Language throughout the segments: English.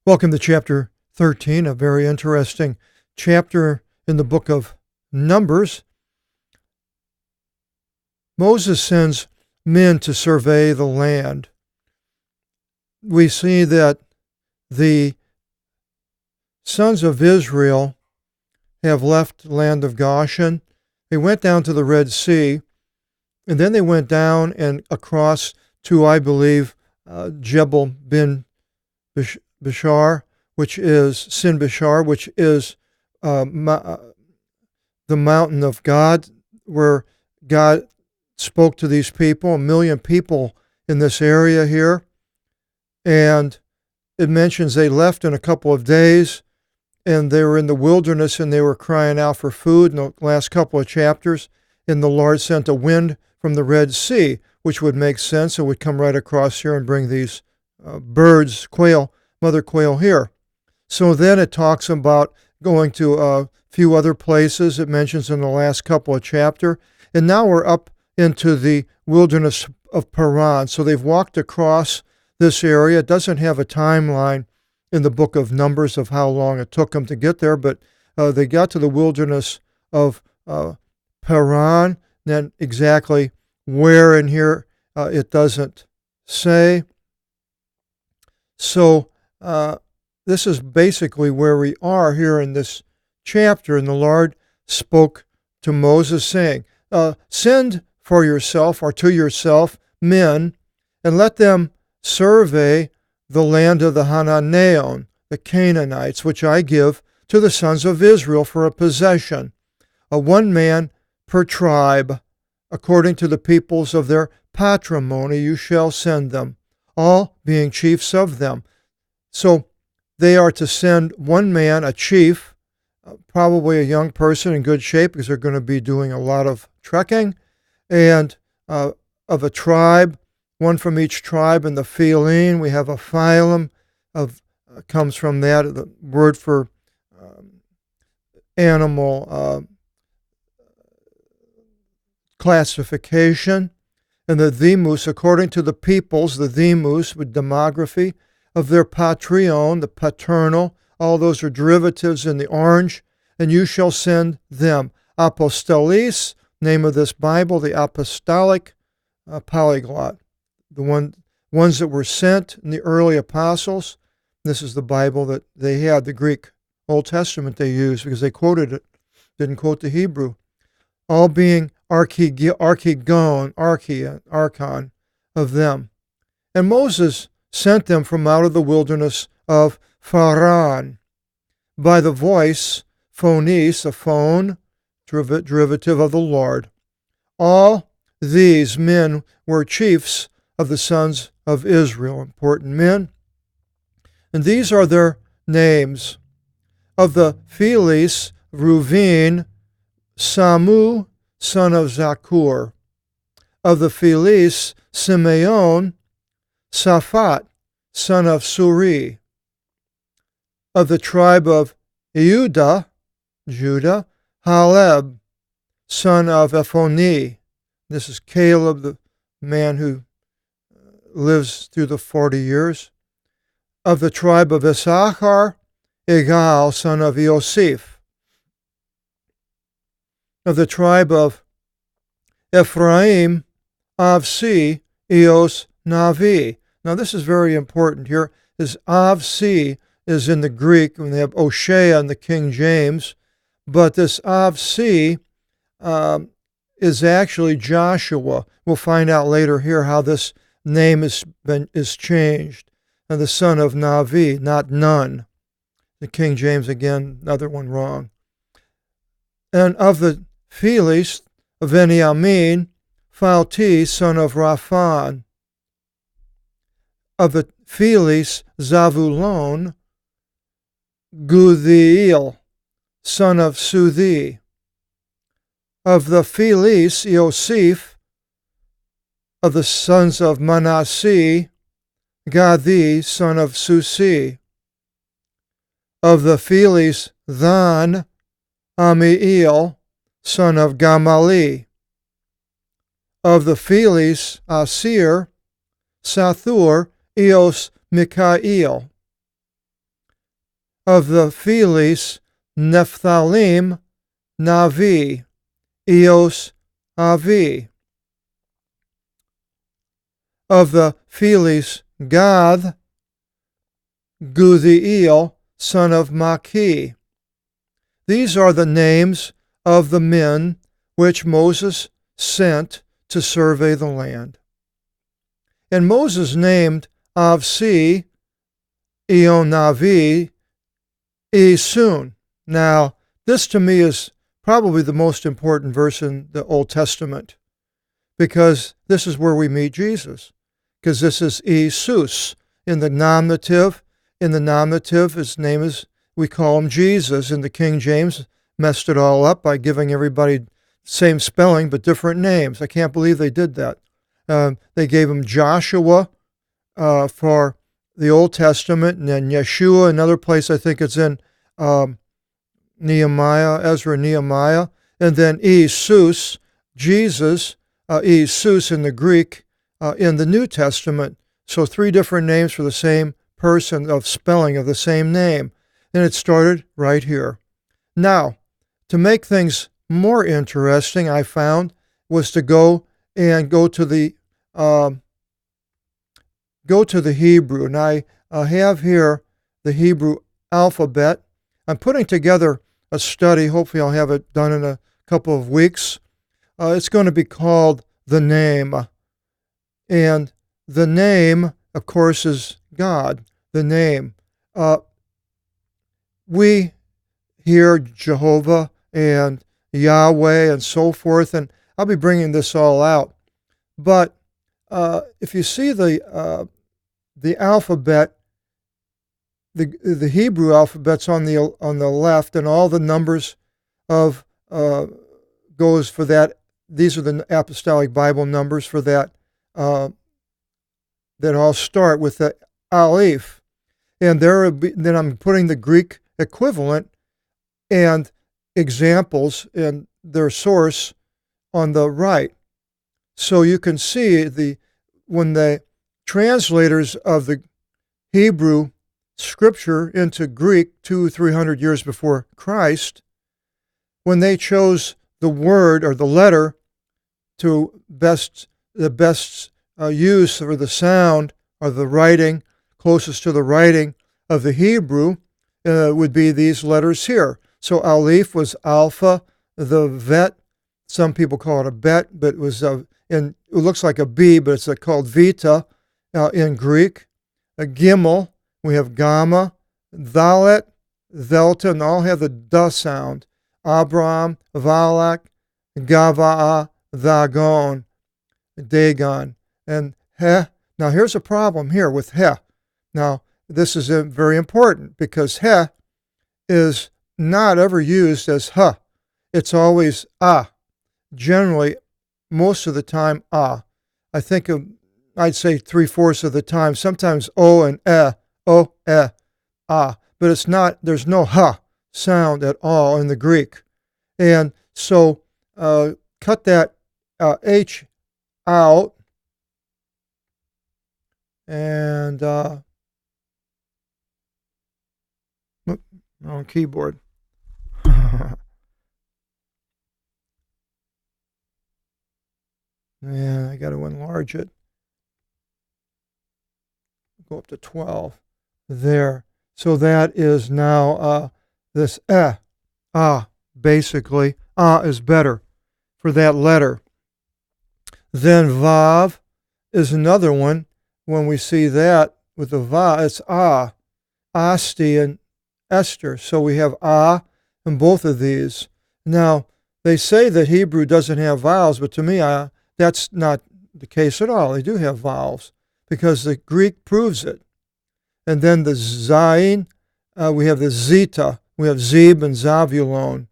Welcome to chapter 13, a very interesting chapter in the book of Numbers. Moses sends men to survey the land. We see that the sons of Israel have left the land of Goshen. They went down to the Red Sea, and then they went down and across to, I believe, Jebel bin Bishar, which is Sin Bishar, which is the mountain of God, where God spoke to these people, 1 million people in this area here. And it mentions they left in a couple of days, and they were in the wilderness, and they were crying out for food in the last couple of chapters. And the Lord sent a wind from the Red Sea, which would make sense. It would come right across here and bring these birds, mother quail here. So then it talks about going to a few other places it mentions in the last couple of chapters. And now we're up into the wilderness of Paran. So they've walked across this area. It doesn't have a timeline in the book of Numbers of how long it took them to get there, but they got to the wilderness of Paran. Then exactly where in here it doesn't say. So this is basically where we are here in this chapter. And the Lord spoke to Moses, saying, send for yourself or to yourself men, and let them survey the land of the Hananaeon, the Canaanites, which I give to the sons of Israel for a possession, one man per tribe, according to the peoples of their patrimony you shall send them, all being chiefs of them. So they are to send one man, a chief, probably a young person in good shape, because they're going to be doing a lot of trekking, and of a tribe, one from each tribe. In the Philine, we have a phylum, comes from that, the word for animal classification. And the Demus, according to the peoples, the Demus with demography of their patrion, the paternal, all those are derivatives in the orange, and you shall send them. Apostolis, name of this Bible, the Apostolic Polyglot, the ones that were sent in the early apostles. This is the Bible that they had, the Greek Old Testament they used, because they quoted it, didn't quote the Hebrew. All being archon of them. And Moses sent them from out of the wilderness of Paran by the voice, phonis, a phone, derivative of the Lord. All these men were chiefs of the sons of Israel, important men. And these are their names. Of the Philis, Reuven, Samu, son of Zakur. Of the Philis, Simeon, Saphat, son of Suri. Of the tribe of Judah, Haleb, son of Ephoni. This is Caleb, the man who lives through the 40 years. Of the tribe of Issachar, Igal, son of Yosef. Of the tribe of Ephraim, Avsi, Eos, Navi. Now this is very important here. This Avsi is in the Greek, when they have Oshea in the King James, but this Avsi is actually Joshua. We'll find out later here how this name is changed. And the son of Navi, not Nun. The King James, again, another one wrong. And of the Philis, of Benjamin, Phalti, son of Raphan. Of the Philis, Zavulon, Guthiel, son of Suthi. Of the Philis, Yosef. Of the sons of Manasseh, Gadi, son of Susi. Of the Philis, Than, Amiel, son of Gamali. Of the Philis, Asir, Sathur, Eos, Mikael. Of the Philis, Nephthalim, Navi, Eos, Avi. Of the Philis, Gad, Guthiel, son of Maki. These are the names of the men which Moses sent to survey the land. And Moses named Avsi, Eonavi, Esun. Now, this to me is probably the most important verse in the Old Testament, because this is where we meet Jesus, because this is Jesus in the nominative. In the nominative, his name is, we call him Jesus. In the King James, messed it all up by giving everybody same spelling but different names. I can't believe they did that. They gave him Joshua for the Old Testament, and then Yeshua, another place I think it's in Nehemiah, Ezra, Nehemiah, and then Jesus, Jesus, Jesus in the Greek in the New Testament. So 3 different names for the same person of spelling of the same name. And it started right here. Now, to make things more interesting, I found, was to go to the Hebrew. And I have here the Hebrew alphabet. I'm putting together a study. Hopefully I'll have it done in a couple of weeks. It's going to be called The Name. And the name, of course, is God. The name. We hear Jehovah and Yahweh and so forth, and I'll be bringing this all out. But if you see the alphabet, the Hebrew alphabet's on the left, and all the numbers of goes for that. These are the Apostolic Bible numbers for that that all start with the Aleph, and then I'm putting the Greek equivalent and examples and their source on the right. So you can see when the translators of the Hebrew scripture into Greek 200-300 years before Christ, when they chose the word or the letter to the best use for the sound or the writing, closest to the writing of the Hebrew, would be these letters here. So Aleph was alpha, the vet, some people call it a bet, but it looks like a B, but it's called Vita in Greek. A Gimel, we have Gamma, Dalet, Delta, and all have the duh sound. Abraham, Valak, Gava'a, Dagon, Dagon, and Heh. Now here's a problem here with Heh. Now this is very important because Heh is not ever used as Huh. It's always Ah. Generally, most of the time Ah. I think I'd say 3/4 of the time. Sometimes O and O, Ah. But it's not. There's no Ha sound at all in the Greek, and so cut that H out, and wrong keyboard. Yeah, I got to enlarge it. Go up to 12. There. So that is now this basically. Is better for that letter. Then Vav is another one. When we see that with the Vav, it's Asti and Esther. So we have in both of these. Now, they say that Hebrew doesn't have vowels, but to me, that's not the case at all. They do have vowels because the Greek proves it. And then the Zayin, we have the Zeta. We have Zeb and Zavulon.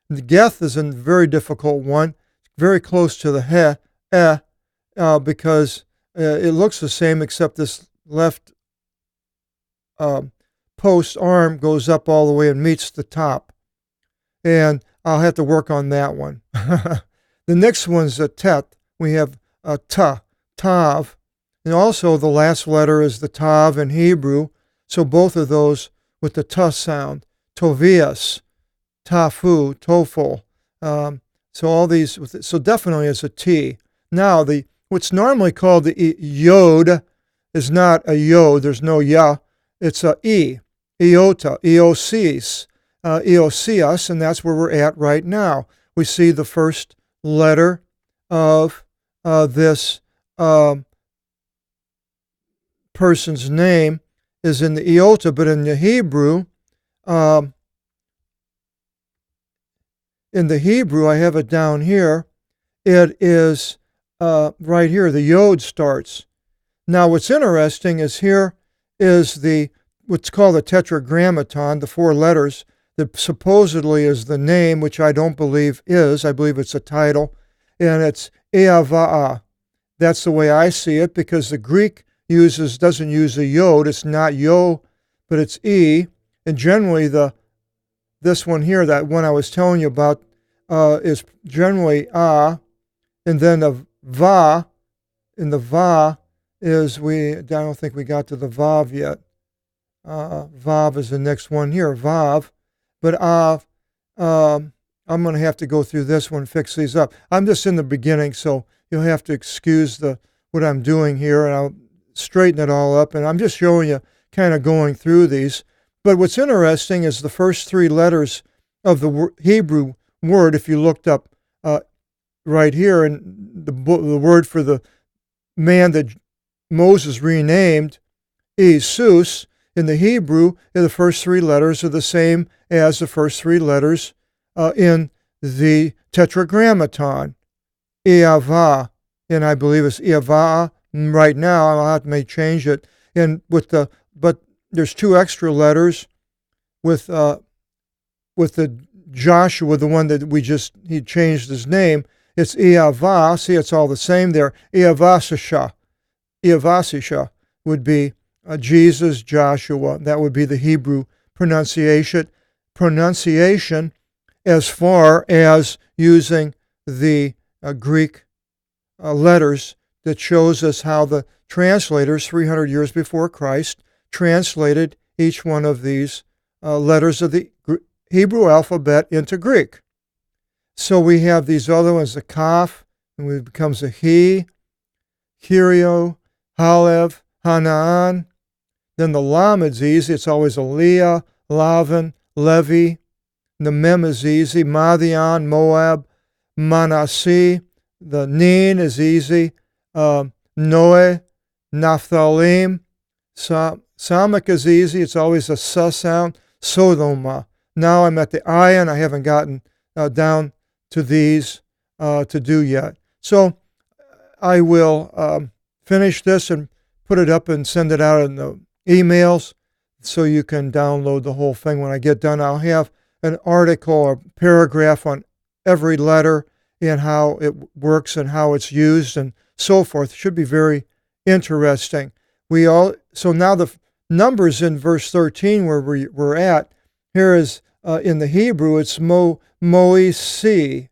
The Geth is a very difficult one, very close to the because it looks the same except this left post arm goes up all the way and meets the top. And I'll have to work on that one. The next one's a Tet. We have a Tav. And also the last letter is the Tav in Hebrew. So both of those with the t sound. Tovias, tafu, tofel. So all these, so definitely it's a T. Now, what's normally called the yod is not a yod. There's no ya. It's a E. Iota, eosis, eosias, and that's where we're at right now. We see the first letter of this person's name is in the iota, but in the Hebrew, I have it down here. It is right here. The yod starts. Now, what's interesting is here is what's called the Tetragrammaton, the 4 letters that supposedly is the name, which I don't believe is. I believe it's a title, and it's Eava'a. That's the way I see it, because the Greek doesn't use a yod. It's not yo, but it's e. And generally, this one here, that one I was telling you about, is generally a, and then the va. And the va is I don't think we got to the vav yet. Vav is the next one here, vav. But av, I'm going to have to go through this one, fix these up. I'm just in the beginning, so you'll have to excuse what I'm doing here, and I'll straighten it all up. And I'm just showing you, kind of going through these. But what's interesting is the first 3 letters of the Hebrew word, if you looked up right here, and the word for the man that Moses renamed, Jesus, in the Hebrew, the first 3 letters are the same as the first 3 letters in the Tetragrammaton, Eava, and I believe it's Eava right now. May change it. And but there's 2 extra letters with the Joshua, the one that he changed his name. It's Eava. See, it's all the same there. Eavasisha would be Jesus, Joshua. That would be the Hebrew pronunciation. As far as using the Greek letters, that shows us how the translators 300 years before Christ translated each one of these letters of the Hebrew alphabet into Greek. So we have these other ones, the kaf, and it becomes a he, Kyrio, Halev, Hanaan. Then the lam is easy. It's always a Leah, Lavan, Levi. The mem is easy. Madian, Moab, Manasseh. The nin is easy. Noe, Naphthalim. Samak is easy. It's always a sa sound. Sodoma. Now I'm at the ayin. I haven't gotten down to these to do yet. So I will finish this and put it up and send it out in the emails so you can download the whole thing. When I get done, I'll have an article or paragraph on every letter and how it works and how it's used and so forth. It should be very interesting. So now the numbers in verse 13 where we're at, here is in the Hebrew, it's Moisin,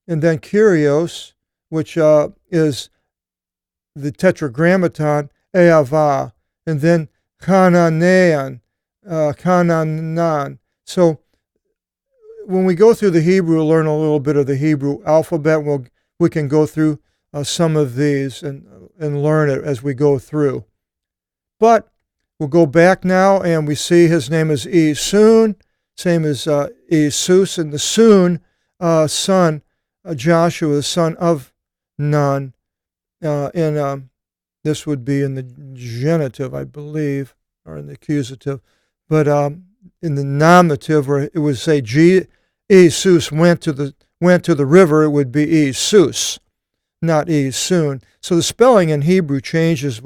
and then Kyrios, which is the Tetragrammaton, Eava, and then Canaan. So when we go through the Hebrew, we'll learn a little bit of the Hebrew alphabet. We can go through some of these and learn it as we go through. But we'll go back now, and we see his name is Esun, same as Esus, and the Sun, son, Joshua, the son of Nun. And this would be in the genitive, I believe, or in the accusative. But in the nominative, where it would say Jesus went to the river, it would be Jesus, not Esun. So the spelling in Hebrew changes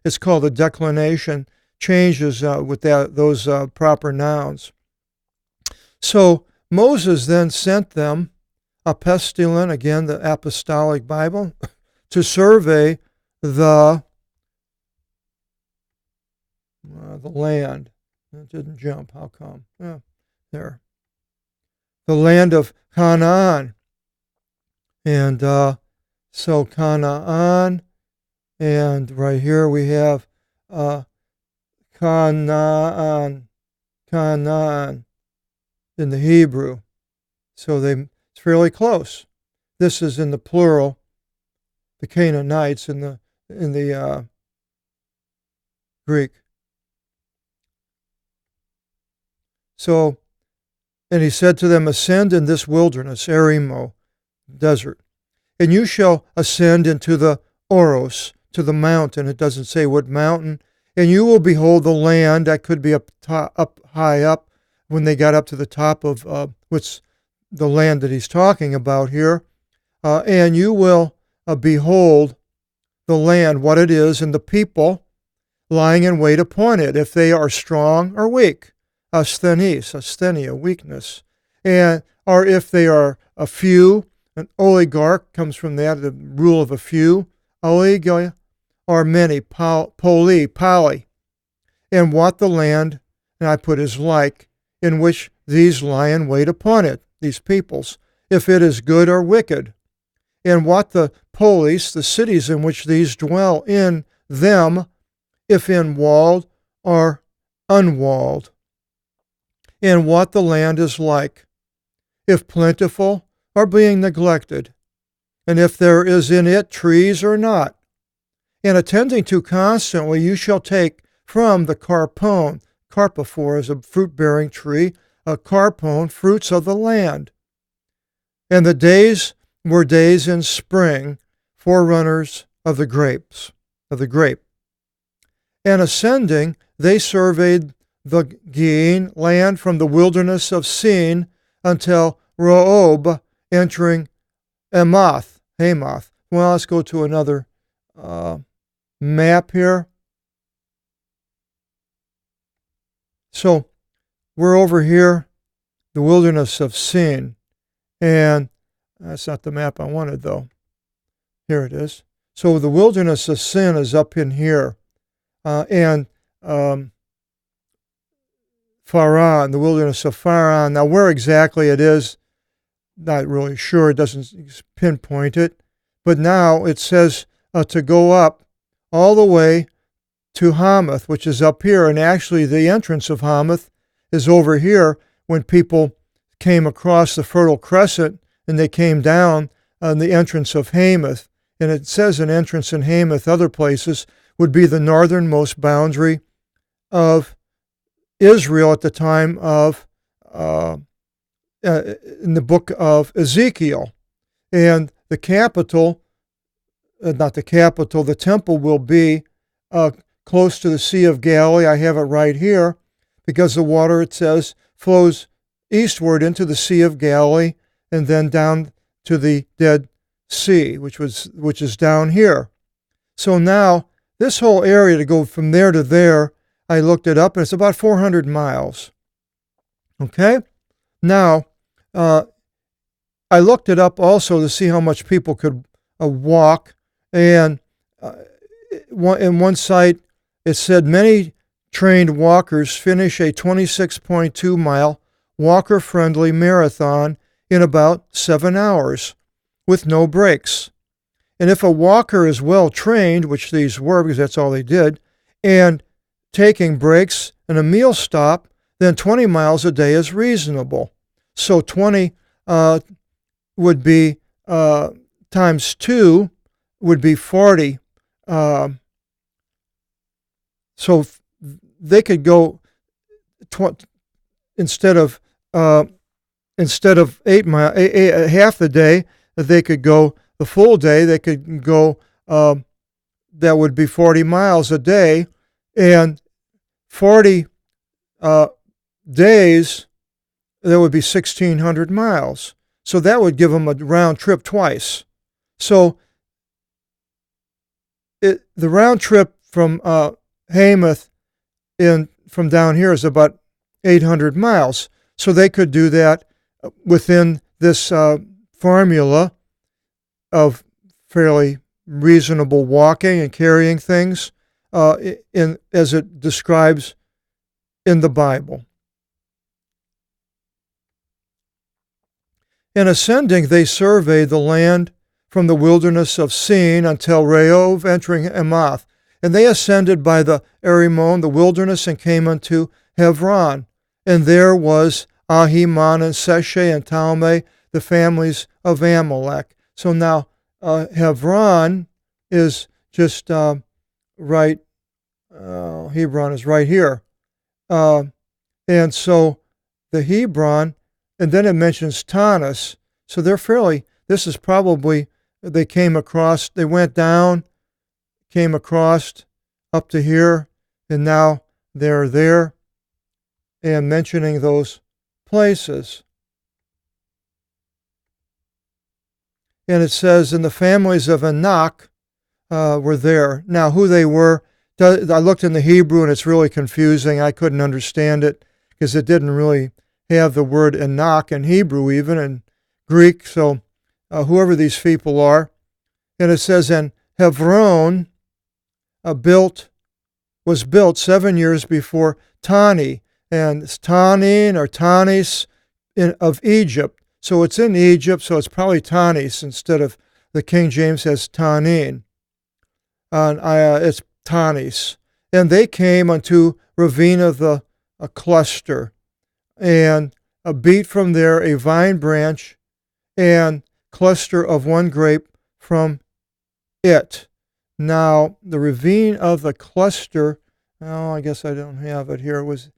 it's called the declination, changes with those proper nouns. So Moses then sent them apostolin, again the Apostolic Bible, to survey the land. It didn't jump. How come? There. The land of Canaan. And so Canaan, and right here we have Canaan in the Hebrew. So it's fairly close. This is in the plural, the Canaanites in the Greek. So, and he said to them, ascend in this wilderness, Eremo, desert, and you shall ascend into the Oros, to the mountain. It doesn't say what mountain. And you will behold the land. That could be up high up when they got up to the top of what's the land that he's talking about here. And you will behold the land, what it is, and the people lying in wait upon it, if they are strong or weak. Asthenia, weakness. Or if they are a few, an oligarch comes from that, the rule of a few. Oligarch are many, poly. And what the land, and I put is like, in which these lie in wait upon it, these peoples, if it is good or wicked. And what the polis, the cities in which these dwell in them, if in walled or unwalled. And what the land is like, if plentiful or being neglected, and if there is in it trees or not. And attending to constantly, you shall take from the carpophore is a fruit-bearing tree, a carpone, fruits of the land. And the days were days in spring, forerunners of the grape. And ascending, they surveyed the Gein land from the wilderness of Sin until Rehob, entering Hamath. Well, let's go to another map here. So we're over here, the wilderness of Sin, and that's not the map I wanted, though. Here it is. So the wilderness of Sin is up in here, and Pharan, the wilderness of Pharan. Now, where exactly it is, not really sure. It doesn't pinpoint it. But now it says to go up all the way to Hamath, which is up here. And actually, the entrance of Hamath is over here when people came across the Fertile Crescent and they came down on the entrance of Hamath. And it says an entrance in Hamath, other places, would be the northernmost boundary of Israel at the time of, in the book of Ezekiel. And the capital, the temple will be close to the Sea of Galilee. I have it right here, because the water, it says, flows eastward into the Sea of Galilee and then down to the Dead Sea, which is down here. So now, this whole area, to go from there to there, I looked it up, and it's about 400 miles. Okay? Now, I looked it up also to see how much people could walk, and in one site, it said many trained walkers finish a 26.2 mile walker-friendly marathon in about 7 hours with no breaks. And if a walker is well trained, which these were because that's all they did, and taking breaks and a meal stop, then 20 miles a day is reasonable. So 20 would be times 2 would be 40. So they could go instead of 8 miles, half the day, they could go the full day. They could go. That would be 40 miles a day, and 40 days. That would be 1,600 miles. So that would give them a round trip twice. So the round trip from Hamath from down here is about 800 miles. So they could do that within this formula of fairly reasonable walking and carrying things as it describes in the Bible. In ascending, they surveyed the land from the wilderness of Sin until Rehob, entering Hamath. And they ascended by the Arimon, the wilderness, and came unto Hebron. And there was Ahiman and Sheshai and Talmai, the families of Amalek. So now Hebron is just right, Hebron is right here. And so the Hebron, and then it mentions Tanis. So they're fairly, this is probably, they came across, they went down, came across up to here, and now they're there, and mentioning those places. And it says, and the families of Anak were there. Now, who they were, I looked in the Hebrew, and it's really confusing. I couldn't understand it, because it didn't really have the word Anak in Hebrew even, in Greek, so whoever these people are. And it says, and Hebron was built 7 years before Tani, and it's Tanin or Tanis of Egypt. So it's in Egypt, so it's probably Tanis instead of the King James has Tanin. It's Tanis. And they came unto Ravina a cluster, and beat from there a vine branch and cluster of one grape from it. Now, the ravine of the cluster, oh, I guess I don't have it here, was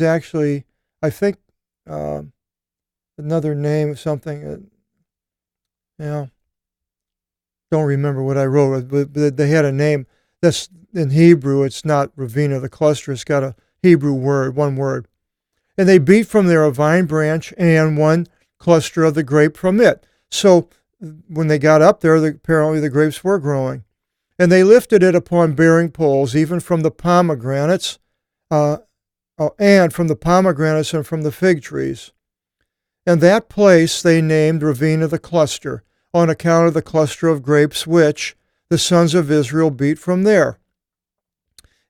actually, I think, another name, something, don't remember what I wrote, but they had a name. That's in Hebrew, it's not ravine of the cluster, it's got a Hebrew word, one word. And they beat from there a vine branch and one cluster of the grape from it. So when they got up there, apparently the grapes were growing. And they lifted it upon bearing poles, even from the pomegranates, and from the fig trees. And that place they named Ravine of the Cluster, on account of the cluster of grapes which the sons of Israel beat from there.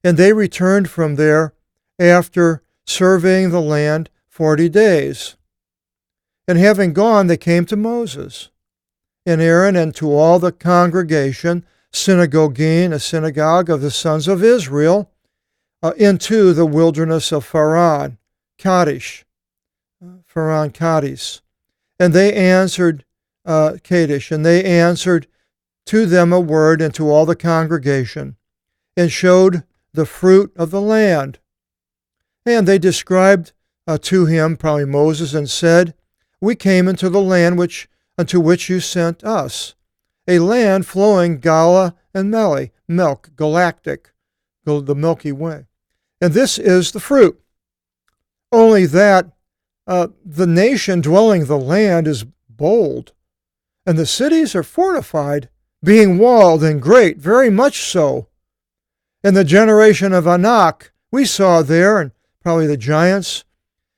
And they returned from there after surveying the land 40 days. And having gone, they came to Moses and Aaron and to all the congregation, synagoguein, a synagogue of the sons of Israel, into the wilderness of Paran Kadesh. And they answered, Kadesh, and they answered to them a word and to all the congregation, and showed the fruit of the land. And they described to him, probably Moses, and said, we came into the land unto which you sent us, a land flowing Gala and milk, galactic, the Milky Way. And this is the fruit. Only that the nation dwelling the land is bold, and the cities are fortified, being walled and great, very much so. And the generation of Anak we saw there, and probably the giants,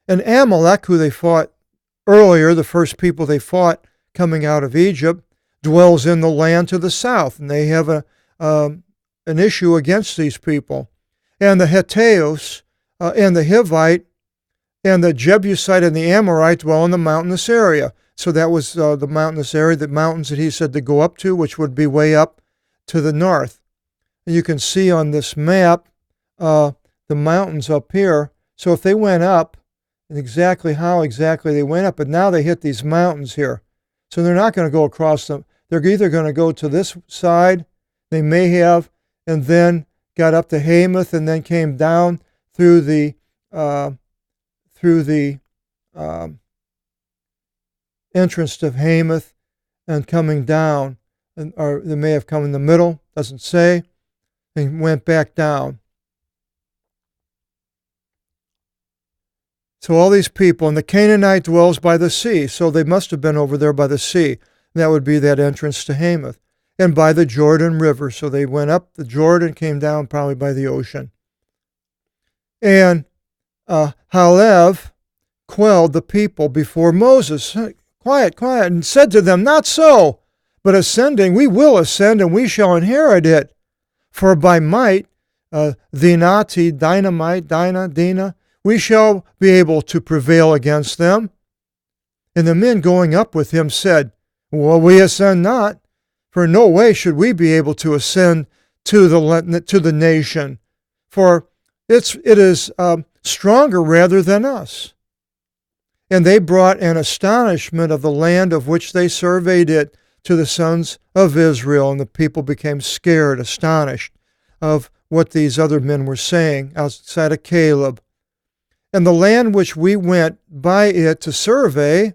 and Amalek, who they fought earlier, the first people they fought coming out of Egypt, dwells in the land to the south, and they have an issue against these people. And the Hittites and the Hivite and the Jebusite and the Amorite dwell in the mountainous area. So that was the mountainous area, the mountains that he said to go up to, which would be way up to the north. And you can see on this map the mountains up here. So if they went up, and how exactly they went up, but now they hit these mountains here. So they're not going to go across them. They're either going to go to this side, they may have, and then got up to Hamath, and then came down through the entrance to Hamath and coming down, or they may have come in the middle, doesn't say, and went back down. So all these people, and the Canaanite dwells by the sea, so they must have been over there by the sea. That would be that entrance to Hamath, and by the Jordan River. So they went up the Jordan, came down probably by the ocean. And Halev quelled the people before Moses. Quiet, and said to them, not so, but ascending, we will ascend, and we shall inherit it. For by might, Dina, we shall be able to prevail against them. And the men going up with him said, well, we ascend not, for in no way should we be able to ascend to the nation, for it is stronger rather than us. And they brought an astonishment of the land of which they surveyed it to the sons of Israel, and the people became scared, astonished of what these other men were saying outside of Caleb. And the land which we went by it to survey,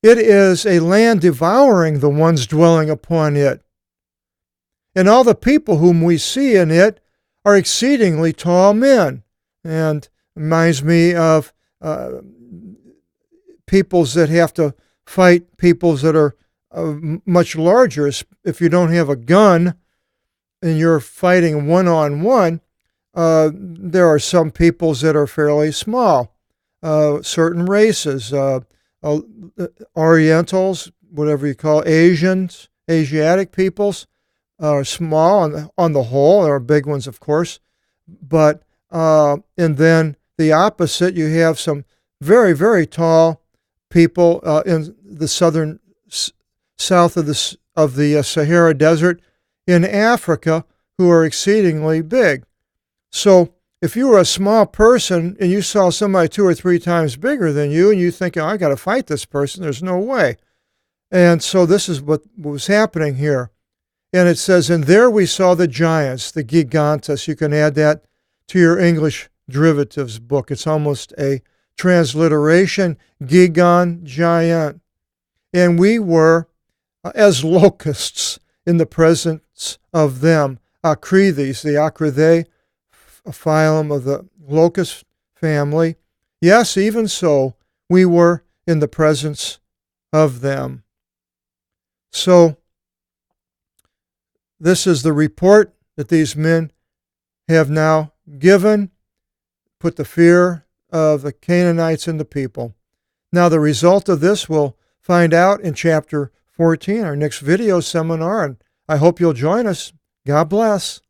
it is a land devouring the ones dwelling upon it. And all the people whom we see in it are exceedingly tall men. And reminds me of peoples that have to fight peoples that are much larger. If you don't have a gun and you're fighting one-on-one, there are some peoples that are fairly small. Certain races, Orientals, whatever you call Asians, Asiatic peoples, are small on the whole. There are big ones, of course. But, and then the opposite, you have some very, very tall people in the south of the Sahara Desert in Africa who are exceedingly big. So if you were a small person and you saw somebody 2 or 3 times bigger than you and you think, oh, I got to fight this person, there's no way. And so this is what was happening here. And it says, and there we saw the giants, the gigantes. You can add that to your English derivatives book. It's almost a transliteration, gigon, giant. And we were as locusts in the presence of them. Acrides, the Acridae, a phylum of the locust family. Yes, even so, we were in the presence of them. So, this is the report that these men have now given, put the fear of the Canaanites in the people. Now, the result of this we'll find out in chapter 14, our next video seminar, and I hope you'll join us. God bless.